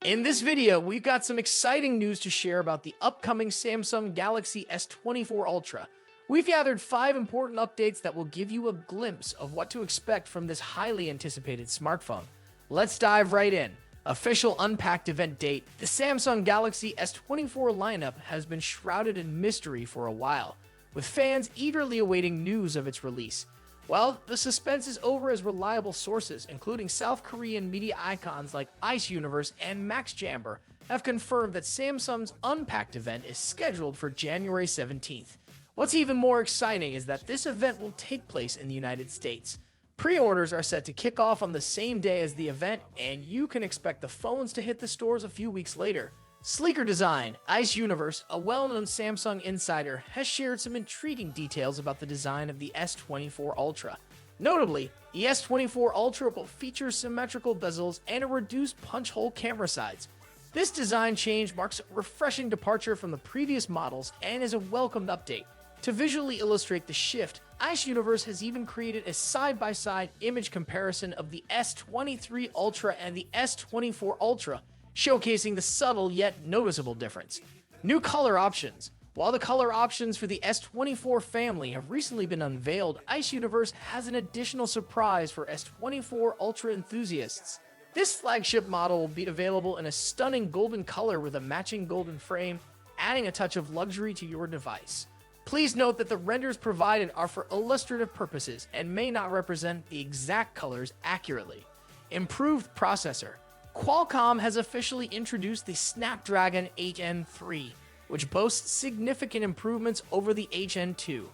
In this video, we've got some exciting news to share about the upcoming Samsung Galaxy S24 Ultra. We've gathered 5 important updates that will give you a glimpse of what to expect from this highly anticipated smartphone. Let's dive right in. Official Unpacked event date. The Samsung Galaxy S24 lineup has been shrouded in mystery for a while, with fans eagerly awaiting news of its release. Well, the suspense is over as reliable sources, including South Korean media icons like Ice Universe and Max Jamber, have confirmed that Samsung's Unpacked event is scheduled for January 17th. What's even more exciting is that this event will take place in the United States. Pre-orders are set to kick off on the same day as the event, and you can expect the phones to hit the stores a few weeks later. Sleeker design. Ice Universe, a well-known Samsung insider, has shared some intriguing details about the design of the S24 Ultra. Notably, the S24 Ultra will feature symmetrical bezels and a reduced punch-hole camera size. This design change marks a refreshing departure from the previous models and is a welcomed update. To visually illustrate the shift, Ice Universe has even created a side-by-side image comparison of the S23 Ultra and the S24 Ultra, showcasing the subtle yet noticeable difference. New color options. While the color options for the S24 family have recently been unveiled, Ice Universe has an additional surprise for S24 Ultra enthusiasts. This flagship model will be available in a stunning golden color with a matching golden frame, adding a touch of luxury to your device. Please note that the renders provided are for illustrative purposes and may not represent the exact colors accurately. Improved processor. Qualcomm has officially introduced the Snapdragon 8N3, which boasts significant improvements over the HN2.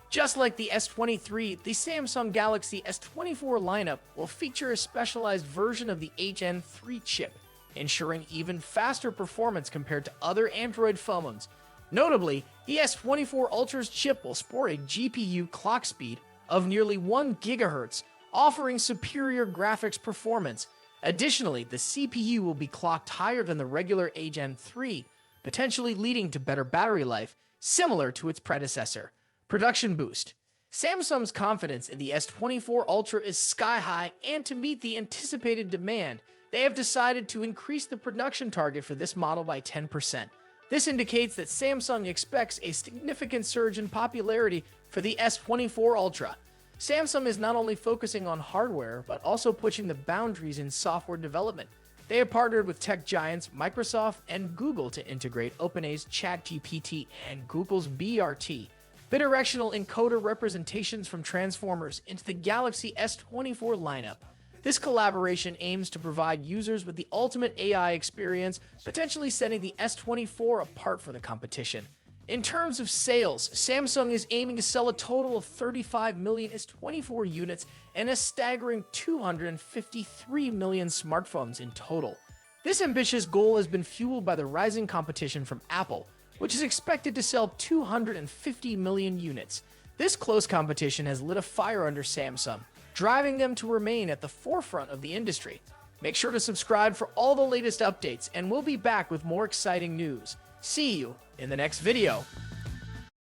Just like the S23, the Samsung Galaxy S24 lineup will feature a specialized version of the HN3 chip, ensuring even faster performance compared to other Android phones. Notably, the S24 Ultra's chip will sport a GPU clock speed of nearly 1 GHz, offering superior graphics performance. Additionally, the CPU will be clocked higher than the regular HN3, potentially leading to better battery life, similar to its predecessor. Production boost. Samsung's confidence in the S24 Ultra is sky high, and to meet the anticipated demand, they have decided to increase the production target for this model by 10%. This indicates that Samsung expects a significant surge in popularity for the S24 Ultra. Samsung is not only focusing on hardware, but also pushing the boundaries in software development. They have partnered with tech giants Microsoft and Google to integrate OpenAI's ChatGPT and Google's BRT, bidirectional encoder representations from transformers, into the Galaxy S24 lineup. This collaboration aims to provide users with the ultimate AI experience, potentially setting the S24 apart from the competition. In terms of sales, Samsung is aiming to sell a total of 35 million S24 units and a staggering 253 million smartphones in total. This ambitious goal has been fueled by the rising competition from Apple, which is expected to sell 250 million units. This close competition has lit a fire under Samsung, driving them to remain at the forefront of the industry. Make sure to subscribe for all the latest updates, and we'll be back with more exciting news. See you in the next video.